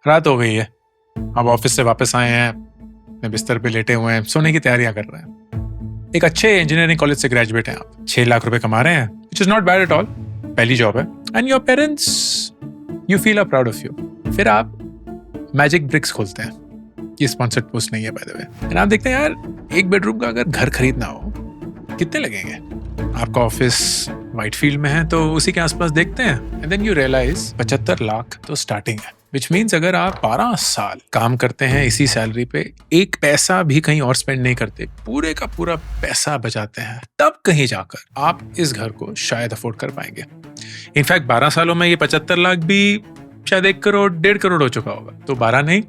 रात हो गई है, अब ऑफिस से वापस आए हैं, अपने बिस्तर पे लेटे हुए हैं, सोने की तैयारियां कर रहे हैं। एक अच्छे इंजीनियरिंग कॉलेज से ग्रेजुएट हैं आप, 6 लाख रुपए कमा रहे हैं, which is not bad at all, पहली जॉब है, and your parents you feel are proud of you. फिर आप मैजिक ब्रिक्स खोलते हैं, ये स्पॉन्सर्ड पोस्ट नहीं है बाय द वे, एंड आप देखते हैं यार एक बेडरूम का अगर घर खरीदना हो कितने लगेंगे। आपका ऑफिस वाइट फील्ड में है तो उसी के आसपास देखते हैं, and then you realise 75 lakh तो स्टार्टिंग है, विच मीन्स अगर आप 12 साल काम करते हैं इसी सैलरी पे, एक पैसा भी कहीं और स्पेंड नहीं करते, पूरे का पूरा पैसा बचाते हैं, तब कहीं जाकर आप इस घर को शायद अफोर्ड कर पाएंगे। इनफैक्ट 12 सालों में ये 75 लाख भी शायद 1 करोड़ 1.5 करोड़ हो चुका होगा, तो 12 नहीं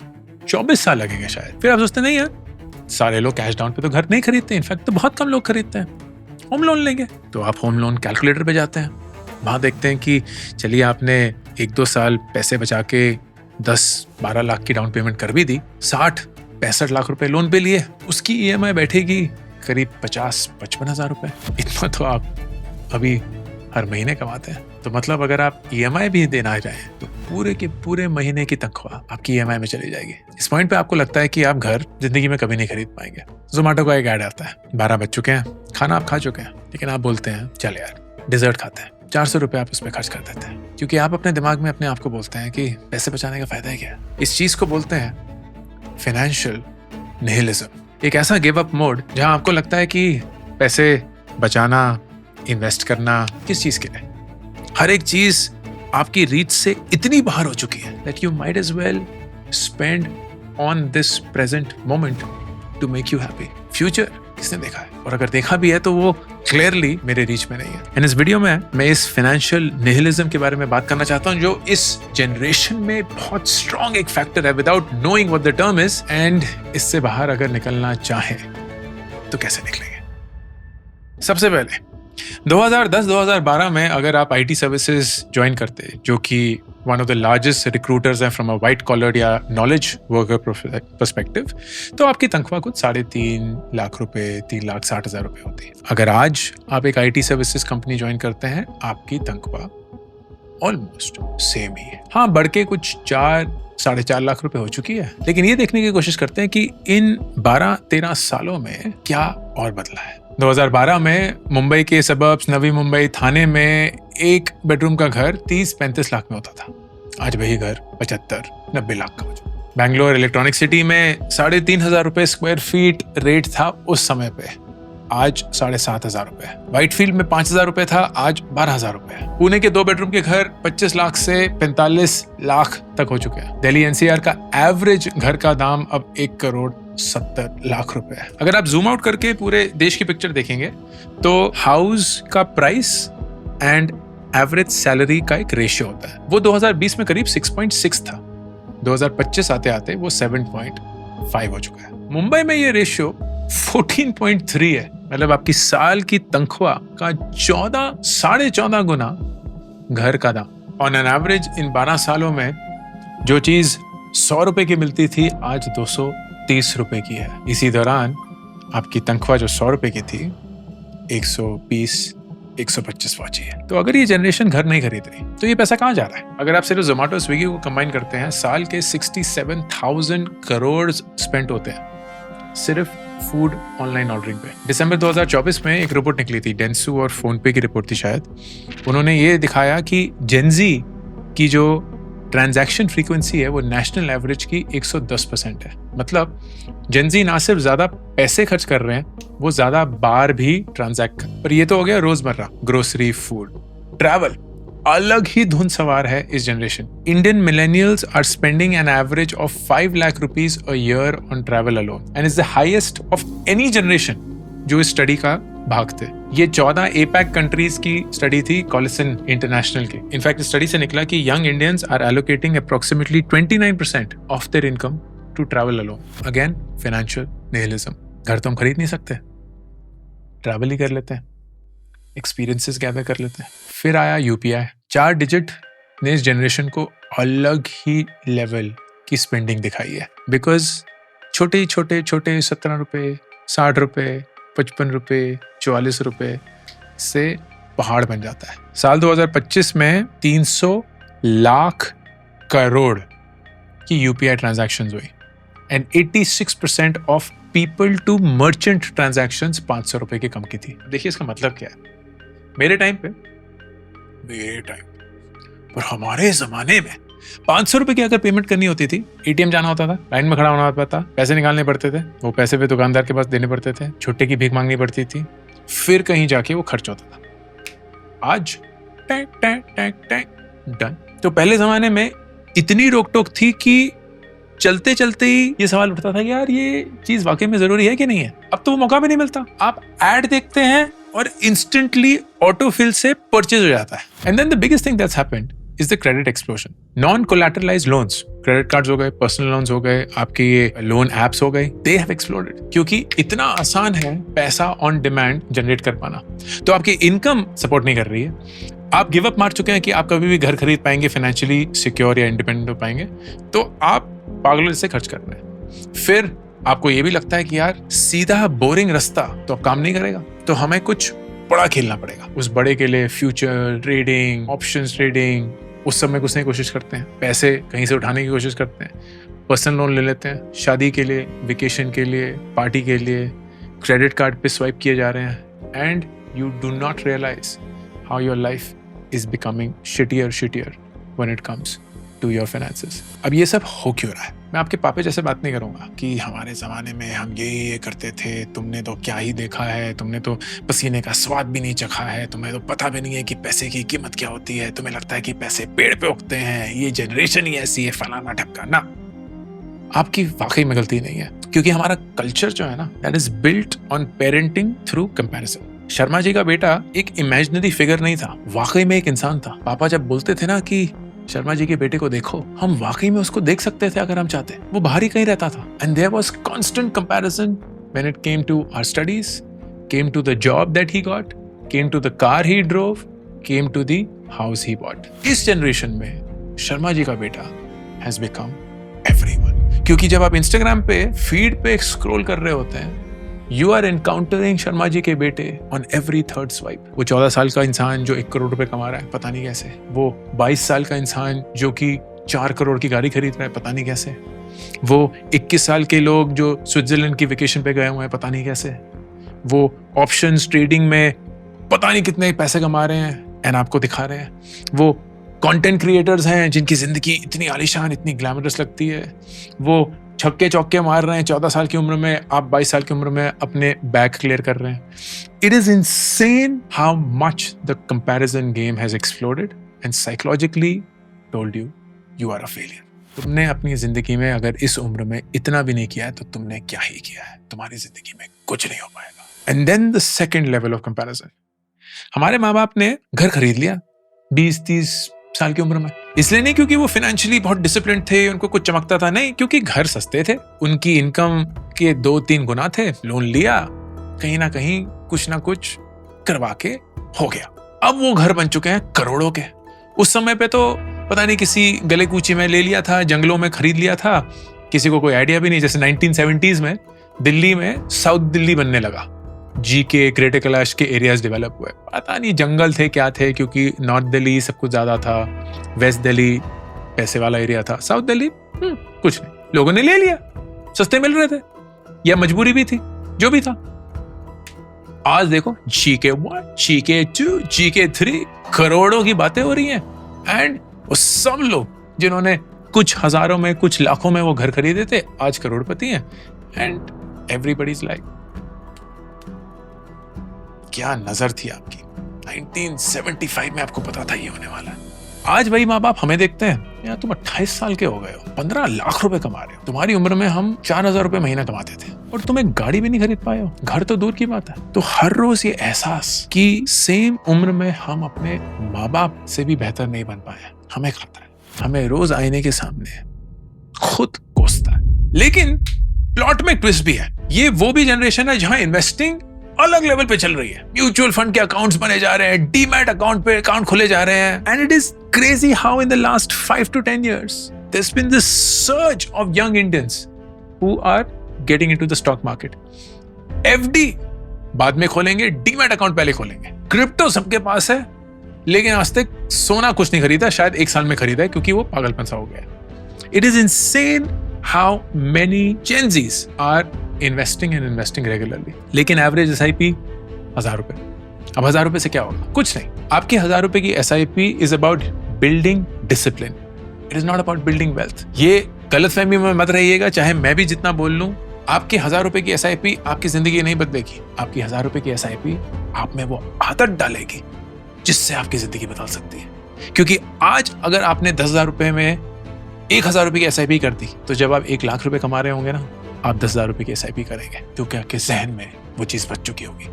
24 साल लगेंगे शायद। फिर आप सोचते नहीं यार, सारे लोग कैश डाउन पे तो घर नहीं खरीदते, इनफैक्ट तो बहुत कम लोग खरीदते हैं, होम लोन लेंगे। तो आप होम लोन कैलकुलेटर पे जाते हैं, वहां देखते हैं कि चलिए आपने 1-2 साल पैसे बचा के 10-12 लाख की डाउन पेमेंट कर भी दी, 60-65 लाख रुपए लोन पे लिए, उसकी ईएमआई बैठेगी करीब 50-55 हजार रुपए। इतना तो आप अभी हर महीने कमाते हैं। तो मतलब अगर आप ईएमआई भी देना चाहें तो पूरे के पूरे महीने की तनख्वाह आपकी ईएमआई में चली जाएगी। इस पॉइंट पे आपको लगता है कि आप घर जिंदगी में कभी नहीं खरीद पाएंगे। जोमेटो का एक ऐड आता है, 12 बज चुके हैं, खाना आप खा चुके हैं, लेकिन आप बोलते हैं चल यार डिजर्ट खाते हैं, 400 रुपए आप उसमें खर्च कर देते हैं, क्योंकि आप अपने दिमाग में अपने आप को बोलते हैं कि पैसे बचाने का फायदा है क्या। इस चीज को बोलते हैं फाइनेंशियल निहिलिज्म, एक ऐसा गिव अप मोड जहां आपको लगता है कि पैसे बचाना, इन्वेस्ट करना किस चीज के लिए, हर एक चीज आपकी रीच से इतनी बाहर हो चुकी है that you might as well spend on this present moment to make you happy. Future किसने देखा है, और अगर देखा भी है तो वो क्लियरली मेरे रीच में नहीं है। एंड इस वीडियो में मैं इस फाइनेंशियल निहिलिज्म के बारे में बात करना चाहता हूँ जो इस जनरेशन में बहुत स्ट्रॉन्ग एक फैक्टर है without knowing what the term is, and इससे बाहर अगर निकलना चाहे तो कैसे निकलेंगे। सबसे पहले 2010-2012 में अगर आप आईटी सर्विसेज ज्वाइन करते, जो कि one of the largest recruiters हैं फ्रॉम अ वाइट कॉलर या नॉलेज वर्कर पर्सपेक्टिव, तो आपकी तनख्वाह कुछ 3.5 लाख रुपए, 3,60,000 रुपए होती है। अगर आज आप एक आईटी सर्विसेज कंपनी ज्वाइन करते हैं, आपकी तनख्वाह ऑलमोस्ट सेम ही है। हाँ, बढ़ के कुछ 4-4.5 लाख रुपए हो चुकी है, लेकिन ये देखने की कोशिश करते हैं कि इन 12-13 सालों में क्या और बदला है। 2012 में मुंबई के सबर्ब्स, नवी मुंबई, थाने में एक बेडरूम का घर 30-35 लाख में होता था, आज वही घर 75-90 लाख का हो चुका। बैंगलोर इलेक्ट्रॉनिक सिटी में 3,500 रुपए स्क्वायर फीट रेट था उस समय पे, आज 7,500 रुपए। व्हाइट फील्ड में 5,000 रुपए था, आज 12,000 रुपए। पुणे के 2 बेडरूम के घर 25 लाख से 45 लाख तक हो चुके हैं। दिल्ली एनसीआर का एवरेज घर का दाम अब 1,70,00,000 रुपए है। अगर आप जूम आउट करके पूरे देश की पिक्चर देखेंगे तो हाउस का प्राइस एंड एवरेज सैलरी का एक रेशियो होता है। वो 2020 में करीब 6.6 था, 2025 आते आते वो 7.5 हो चुका है। मुंबई में ये रेशियो 14.3 है, मतलब आपकी साल की तनख्वाह का 14.5 गुना घर का दाम। ऑन एन एवरेज इन 12 सालों में जो चीज 100 रुपए की मिलती थी, आज 230 रुपए की है। इसी दौरान आपकी तनख्वाह जो 100 रुपए की थी, 120-125 पहुंची है। तो अगर ये जनरेशन घर नहीं खरीद रही तो ये पैसा कहाँ जा रहा है। अगर आप सिर्फ जोमेटो स्विगी को कंबाइन करते हैं, साल के 67,000 करोड़ स्पेंड होते हैं सिर्फ फूड ऑनलाइन ऑर्डरिंग पे। दिसंबर 2024 में एक रिपोर्ट निकली थी, डेंसू और फोनपे की रिपोर्ट थी शायद। उन्होंने ये दिखाया कि जेनजी की जो ट्रांजैक्शन फ्रीक्वेंसी है वो नेशनल एवरेज की 110% है। मतलब जेनजी ना सिर्फ ज्यादा पैसे खर्च कर रहे हैं, वो ज्यादा बार भी ट्रांजैक्ट कर। पर ये तो हो गया रोजमर्रा, ग्रोसरी, फूड। ट्रैवल अलग ही धुन सवार है इस generation. Indian millennials are spending an average of 5 lakh rupees a year on travel alone and is the highest of any generation जो इस स्टडी का भाग थे। ये 14 एपैक कंट्रीज की स्टडी थी, कॉलिसन इंटरनेशनल की। इनफैक्ट स्टडी से निकला कि young Indians are allocating approximately 29% of their income to travel alone. Again financial nihilism. घर तो हम खरीद नहीं सकते, ट्रैवल ही कर लेते हैं, एक्सपीरियंसेस गैदर कर लेते हैं। फिर आया यूपीआई। 4 डिजिट ने इस जनरेशन को अलग ही लेवल की स्पेंडिंग दिखाई है, बिकॉज छोटे 17 रुपए, 60 रुपए, 55 रुपए, 44 रुपए से पहाड़ बन जाता है। साल 2025 में 300 लाख करोड़ कि यूपीआई ट्रांजैक्शंस हुई and 86% of people to merchant transactions 500 रुपए की कम की थी। देखिए इसका मतलब क्या है। मेरे टाइम पर हमारे जमाने में 500 रुपए की अगर पेमेंट करनी होती थी, एटीएम जाना होता था, लाइन में खड़ा होना होता था, पैसे निकालने पड़ते थे, वो पैसे भी दुकानदार के पास देने पड़ते थे, छुट्टे की भीख मांगनी पड़ती थी, फिर कहीं जाके वो खर्च होता था। आज tank tank tank tank done. तो पहले जमाने में इतनी रोक टोक थी कि चलते चलते ही ये सवाल उठता था कि यार ये चीज वाकई में जरूरी है कि नहीं है। अब तो वो मौका भी नहीं मिलता। आप एड देखते हैं और इंस्टेंटली ऑटोफिल से परचेज हो जाता है। And then the biggest thing that's happened is the credit explosion. Non collateralised loans, credit cards हो गए, पर्सनल लोन्स हो गए, आपके ये लोन एप्स हो गए, दे हैव एक्सप्लोडेड क्योंकि इतना आसान है पैसा ऑन डिमांड जनरेट कर पाना। तो आपकी इनकम सपोर्ट नहीं कर रही है, आप गिव अप मार चुके हैं कि आप कभी भी घर खरीद पाएंगे, फाइनेंशियली सिक्योर या इंडिपेंडेंट हो पाएंगे, तो आप पागलों से खर्च कर रहे हैं। फिर आपको ये भी लगता है कि यार सीधा बोरिंग रास्ता तो अब काम नहीं करेगा, तो हमें कुछ बड़ा खेलना पड़ेगा। उस बड़े के लिए फ्यूचर ट्रेडिंग, ऑप्शंस ट्रेडिंग, उस सब में घुसने की कोशिश करते हैं, पैसे कहीं से उठाने की कोशिश करते हैं, पर्सनल लोन ले लेते हैं, शादी के लिए, वेकेशन के लिए, पार्टी के लिए, क्रेडिट कार्ड पे स्वाइप किए जा रहे हैं, and you do not realise how your life is becoming shittier when it comes to your finances. अब ये सब हो क्यों रहा है? मैं आपके पापे जैसे बात नहीं करूंगा कि हमारे ज़माने में हम ये करते थे, तुमने तो क्या ही देखा है, तुमने तो पसीने का स्वाद भी नहीं चखा है, तुम्हें तो पता भी नहीं है कि पैसे की कीमत क्या होती है, तुम्हें लगता है कि पैसे पेड़ पे उगते हैं, ये जनरेशन ही ऐसी है, फलाना ढपका। ना, आपकी वाकई में गलती नहीं है, क्योंकि हमारा कल्चर जो है ना, that is built on parenting through comparison. Sharma ji का बेटा एक इमेजिनरी फिगर नहीं था, वाकई में एक इंसान था। पापा जब बोलते थे ना कि शर्मा जी के बेटे को देखो, हम वाकई में उसको देख सकते थे अगर हम चाहते। वो बाहर ही कहीं रहता था। And there was constant comparison when it came to our studies, came to the job that he got, came to the car he drove, came to the house he bought. इस जनरेशन में शर्मा जी का बेटा has become everyone, क्योंकि जब आप Instagram पे feed पे scroll कर रहे होते हैं, You are encountering Sharma ji के बेटे on every third swipe। वो 14 साल का इंसान जो 1 करोड़ रुपए कमा रहा है, पता नहीं कैसे। वो 22 साल का इंसान जो कि 4 करोड़ की गाड़ी खरीद रहा है, पता नहीं कैसे। वो 21 साल के लोग जो स्विट्जरलैंड की वेकेशन पे गए हुए हैं, पता नहीं कैसे। वो ऑप्शंस ट्रेडिंग में पता नहीं कितने पैसे कमा रहे हैं एंड आपको दिखा रहे हैं। वो कंटेंट क्रिएटर्स हैं जिनकी जिंदगी इतनी आलीशान, इतनी ग्लैमरस लगती है। वो छक्के चौके मार रहे हैं 14 साल की उम्र में, आप 22 साल की उम्र में अपने बैग क्लियर कर रहे हैं। It is insane how much the comparison game has exploded and psychologically told you you are a failure. तुमने अपनी जिंदगी में अगर इस उम्र में इतना भी नहीं किया है तो तुमने क्या ही किया है, तुम्हारी जिंदगी में कुछ नहीं हो पाएगा। And then the second level of comparison, हमारे माँ बाप ने घर खरीद लिया 20-30 साल की उम्र में, इसलिए नहीं क्योंकि वो फाइनेंशियली बहुत डिसिप्लिन थे, उनको कुछ चमकता था, नहीं, क्योंकि घर सस्ते थे, उनकी इनकम के 2-3 गुना थे। लोन लिया, कहीं ना कहीं कुछ ना कुछ करवा के हो गया। अब वो घर बन चुके हैं करोड़ों के। उस समय पे तो पता नहीं किसी गले कूची में ले लिया था, जंगलों में खरीद लिया था, किसी को कोई आइडिया भी नहीं। जैसे 1970s में दिल्ली में साउथ दिल्ली बनने लगा, जीके ग्रेटर कैलाश के एरियाज डेवलप हुए, पता नहीं जंगल थे क्या थे, क्योंकि नॉर्थ दिल्ली सब कुछ ज्यादा था, वेस्ट दिल्ली पैसे वाला एरिया था, साउथ दिल्ली कुछ नहीं, लोगों ने ले लिया, सस्ते मिल रहे थे या मजबूरी भी थी, जो भी था। आज देखो जीके 1, जीके 2, जीके 3, करोड़ों की बातें हो रही हैं। एंड वो सब लोग जिन्होंने कुछ हजारों में, कुछ लाखों में वो घर खरीदे थे, आज करोड़पति हैं। एंड एवरीबडी इज लाइक, क्या नजर थी आपकी 1975 में, आपको पता था ये होने वाला है। आज वही माँ बाप हमें देखते हैं, यार तुम 28 साल के हो गए हो, 15 लाख रुपए कमा रहे हो, तुम्हारी उम्र में हम 4000 रुपए महीना कमाते थे और तुम एक गाड़ी भी नहीं खरीद पाए हो, घर तो दूर की बात है। तो हर रोज ये एहसास कि सेम उम्र में हम अपने माँ बाप से भी बेहतर नहीं बन पाए, हमें खाता है, हमें रोज आईने के सामने खुद कोसता है। लेकिन प्लॉट में ट्विस्ट भी है, ये वो भी जनरेशन है जहां इन्वेस्टिंग अलग लेवल पे चल रही है। म्यूचुअल फंड के अकाउंट्स बने जा रहे हैं, डीमैट अकाउंट पे अकाउंट खोले जा रहे हैं। And it is crazy how in the last 5 to 10 years there's been this surge of young Indians who are getting into the stock market. FD बाद में खोलेंगे, डीमैट अकाउंट पहले खोलेंगे। क्रिप्टो सबके पास है, लेकिन आज तक सोना कुछ नहीं खरीदा, शायद 1 साल में खरीदा है, क्योंकि वो पागलपन सा हो गया है। It is insane how many Gen Zs are investing regularly. लेकिन एवरेज SIP 1000 रुपए। अब 1000 रुपए से क्या होगा? कुछ नहीं। आपकी 1000 रुपए की SIP is about building discipline. It is not about building wealth. ये गलतफहमी में मत रहिएगा, चाहे मैं भी जितना बोल लूं। आपकी 1000 रुपए की SIP आपकी जिंदगी नहीं बदलेगी। आपकी 1000 रुपए की SIP आप में वो आदत डालेगी जिससे आपकी जिंदगी बदल सकती है। क्योंकि आज अगर आपने 10,000 रुपए में 1,000 रुपए की SIP कर दी, तो जब आप 1 लाख रुपए कमा रहे होंगे ना, आप 10,000 रुपए की SIP करेंगे, क्योंकि आपके जहन में वो चीज बच चुकी होगी,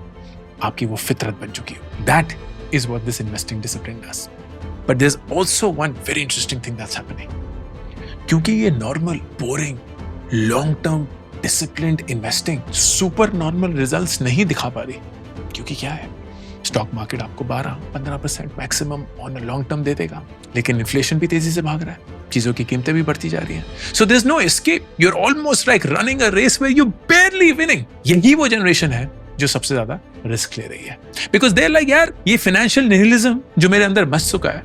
आपकी वो फितरत बन चुकी होगी। That is what this investing discipline does. But there's also one very interesting thing that's happening. क्योंकि ये normal, boring, long term, disciplined investing super normal results नहीं दिखा पा रही। क्योंकि क्या है, स्टॉक मार्केट आपको 12-15% maximum on a long term दे देगा, लेकिन इन्फ्लेशन भी तेजी से भाग रहा है, चीजों की कीमतें भी बढ़ती जा रही हैं। So there is no escape, you are almost like running a race where you barely winning. यही वो जनरेशन है जो सबसे ज्यादा रिस्क ले रही है, बिकॉज दे आर लाइक, यार ये फाइनेंशियल निहिलिज्म जो मेरे अंदर बस चुका है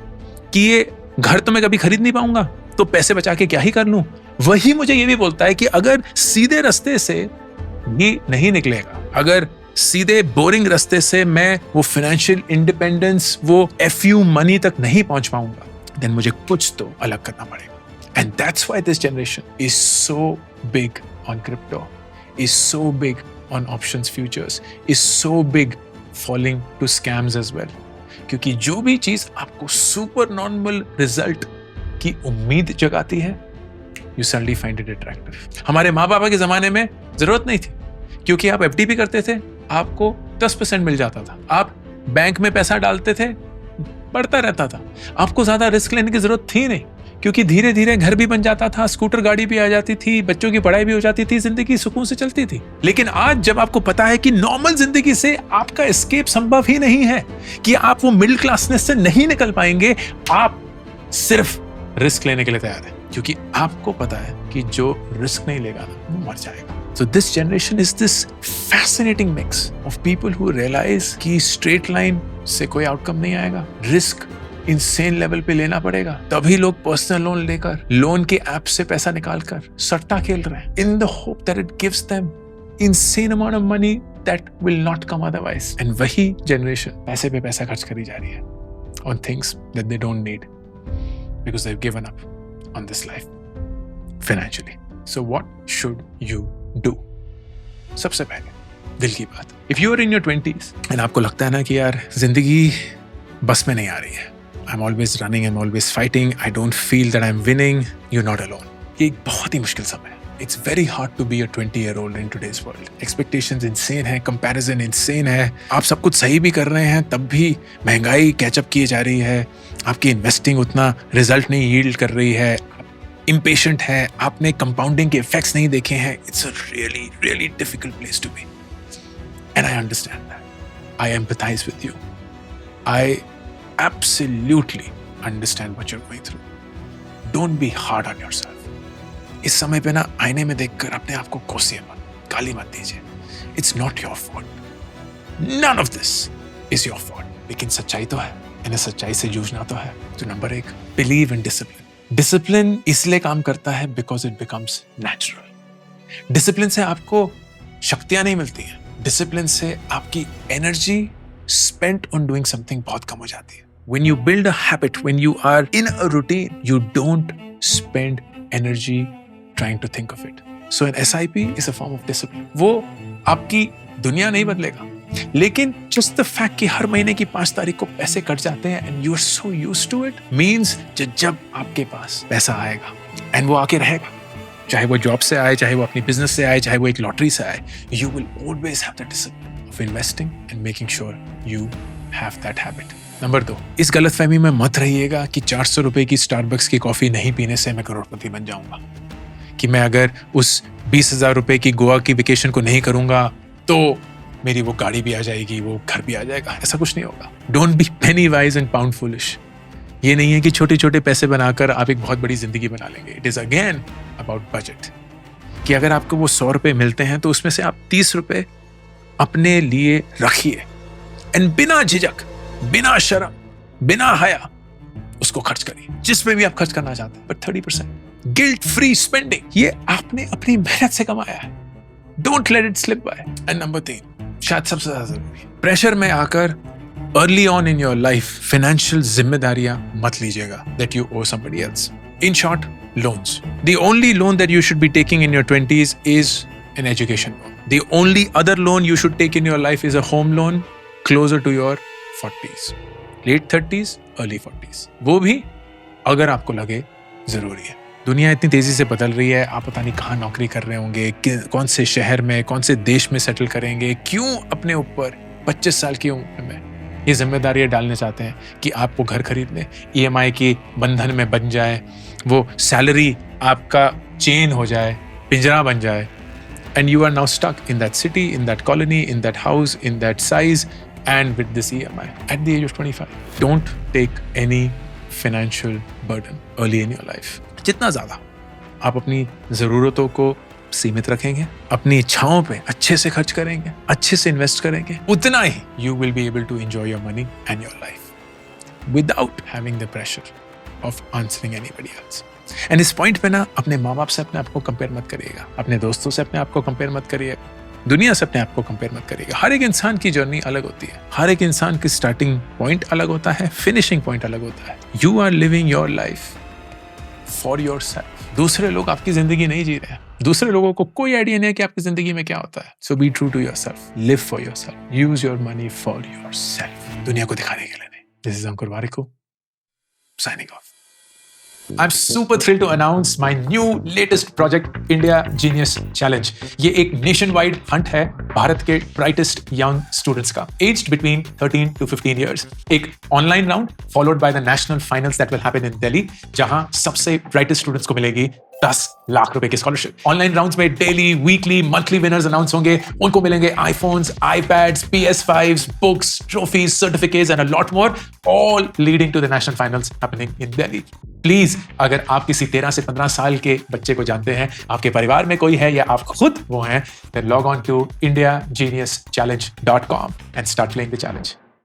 कि ये घर तो मैं कभी खरीद नहीं पाऊंगा, तो पैसे बचा के क्या ही कर लूं, वही मुझे ये भी बोलता है कि अगर सीधे रास्ते से ये नहीं निकलेगा, अगर सीधे बोरिंग रास्ते से मैं वो फाइनेंशियल इंडिपेंडेंस, वो FU मनी तक नहीं पहुंच पाऊंगा, देन मुझे कुछ तो अलग करना पड़ेगा। And that's why this generation is so big on crypto, is so big on options futures, is so big falling to scams as well. क्योंकि जो भी चीज आपको सुपर नॉर्मल रिजल्ट की उम्मीद जगाती है, you suddenly find it attractive. हमारे माँ बाप के जमाने में जरूरत नहीं थी, क्योंकि आप FD भी करते थे, आपको 10% मिल जाता था। आप बैंक में पैसा डालते थे, बढ़ता रहता था, आपको ज्यादा रिस्क लेने की जरूरत थी नहीं, क्योंकि धीरे धीरे घर भी बन जाता था, स्कूटर गाड़ी भी आ जाती थी, बच्चों की पढ़ाई भी हो जाती थी, जिंदगी सुकून से चलती थी। लेकिन आज जब आपको पता है कि नॉर्मल जिंदगी से आपका एस्केप संभव ही नहीं है, कि आप वो मिडिल क्लासनेस से नहीं निकल पाएंगे, आप सिर्फ रिस्क लेने के लिए तैयार है, क्योंकि आपको पता है कि जो रिस्क नहीं लेगा ना, वो मर जाएगा। So this generation is this fascinating mix of people who realize कि straight line से कोई outcome नहीं आएगा, risk insane level पे लेना पड़ेगा, तभी लोग personal loan लेकर, लोन के ऐप से पैसा निकालकर सट्टा खेल रहे हैं, in the hope that it gives them insane amount of money that will not come otherwise. And वही generation पैसे पे पैसा खर्च करी जा रही है on things that they don't need because they've given up on this life financially. So what should you do? सबसे पहले दिल की बात, if you are in your 20s and आपको लगता है ना कि यार जिंदगी बस में नहीं आ रही है, I am always running, I am always fighting, I don't feel that I am winning, you not alone. ये एक बहुत ही मुश्किल समय है। It's very hard to be a 20-year-old in today's world. Expectations insane है, कंपैरिजन इंसेन है, आप सब कुछ सही भी कर रहे हैं, तब भी महंगाई कैचअप की जा रही है, आपकी इन्वेस्टिंग उतना रिजल्ट नहीं यील्ड कर रही है, इम्पेशेंट है, आपने कंपाउंडिंग के इफेक्ट्स नहीं देखे हैं। It's a really really difficult place to be, and I understand that, I empathise with you, I absolutely understand what you are going through. Don't be hard on yourself. इस समय पे ना आईने में देखकर अपने आप को कोसिए मत, गाली मत दीजिए। It's not your fault, none of this is your fault. लेकिन सच्चाई तो है, इन्हें सच्चाई से जूझना तो है। तो number 1, believe in discipline. Discipline इसलिए काम करता है because it becomes natural. Discipline से आपको शक्तियां नहीं मिलती हैं, डिसिप्लिन से आपकी energy spent on doing something बहुत कम हो जाती है। When you build a habit, when you are in a routine, you don't spend energy trying to think of it. So an SIP is a form of discipline. वो आपकी दुनिया नहीं बदलेगा, लेकिन just the fact कि हर महीने की 5 तारीख को पैसे कट जाते हैं and you are so used to it means जब आपके पास पैसा आएगा and वो आके रहेगा, चाहे वो जॉब से आए, चाहे वो अपनी बिजनेस से आए, चाहे वो एक लॉटरी से आए, you will always have the discipline of investing and making sure you have that habit. Number 2, इस गलतफहमी में मत रहिएगा कि 400 रुपए की स्टारबक्स की कॉफी नहीं पीने से मैं करोड़पति बन जाऊंगा, कि मैं अगर उस 20,000 रुपए की गोवा की वेकेशन को नहीं करूंगा तो मेरी वो गाड़ी भी आ जाएगी, वो घर भी आ जाएगा। ऐसा कुछ नहीं होगा। Don't be Penney wise and pound foolish. ये नहीं है कि छोटे छोटे पैसे बनाकर आप एक बहुत बड़ी जिंदगी बना लेंगे। It is again about budget, कि अगर आपको वो 100 रुपए मिलते हैं तो उसमें से आप 30 रुपए अपने लिए रखिए एंड बिना झिझक, बिना शर्म, बिना हया उसको खर्च करिए, जिस पे भी आप खर्च करना चाहते हैं। बट 30% गिल्ट फ्री स्पेंडिंग, ये आपने अपनी मेहनत से कमाया है। Don't let it slip by. And number 3, शायद सबसे ज्यादा जरूरी, प्रेशर में आकर early on in your life financial जिम्मेदारियां मत लीजिएगा that you owe somebody else. In short, loans. The only loan that you should be taking in your 20s is an education loan. The only other loan you should take in your life is a home loan closer to your 40s, late 30s, early 40s. वो भी अगर आपको लगे जरूरी है। दुनिया इतनी तेजी से बदल रही है, आप पता नहीं कहाँ नौकरी कर रहे होंगे, कौन से शहर में, कौन से देश में सेटल करेंगे, क्यों अपने ऊपर 25 साल की उम्र में ये जिम्मेदारियां डालने चाहते हैं कि आपको घर खरीद ले, EMI की बंधन में बन जाए, वो सैलरी आपका चेन हो जाए, पिंजरा बन जाए, and you are now stuck in that city, in that colony, in that house, in that size, and with this EMI at the age of 25. Don't take any financial burden early in your life. जितना ज़्यादा आप अपनी ज़रूरतों को सीमित रखेंगे, अपनी इच्छाओं पे अच्छे से खर्च करेंगे, अच्छे से इन्वेस्ट करेंगे, उतना ही you will be able to enjoy your money and your life without having the pressure of answering anybody else. And इस पॉइंट पे ना अपने माँ बाप से अपने आप को कंपेयर मत करिएगा, अपने दोस्तों से अपने आप को कंपेयर मत करिएगा, दुनिया से अपने आप को कंपेयर मत करिएगा। हर एक इंसान की जर्नी अलग होती है, हर एक इंसान की स्टार्टिंग पॉइंट अलग होता है, फिनिशिंग पॉइंट अलग होता है। You are living your life for yourself. दूसरे लोग आपकी जिंदगी नहीं जी रहे हैं, दूसरे लोगों को कोई आइडिया नहीं है कि आपकी जिंदगी में क्या होता है। So be true to yourself, live for yourself, use your money for yourself. दुनिया को दिखाने के लिए नहीं। This is Ankur Warikoo, signing off. I'm super thrilled to announce my new latest project, India Genius Challenge. ये एक nationwide hunt है भारत के brightest young students का, aged between 13 to 15 years. एक online round followed by the national finals that will happen in Delhi, जहां सबसे brightest students को मिलेगी 10 लाख रुपए की स्कॉलरशिप। ऑनलाइन राउंड्स में daily, weekly, monthly winners announce होंगे, उनको मिलेंगे iPhones, iPads, PS5s, books, trophies, certificates and a lot more, all leading to the national finals happening in Delhi. Please, अगर आप किसी 13 से 15 साल के बच्चे को जानते हैं, आपके परिवार में कोई है या आप खुद वो हैं, then log on to indiageniuschallenge.com and start playing the challenge.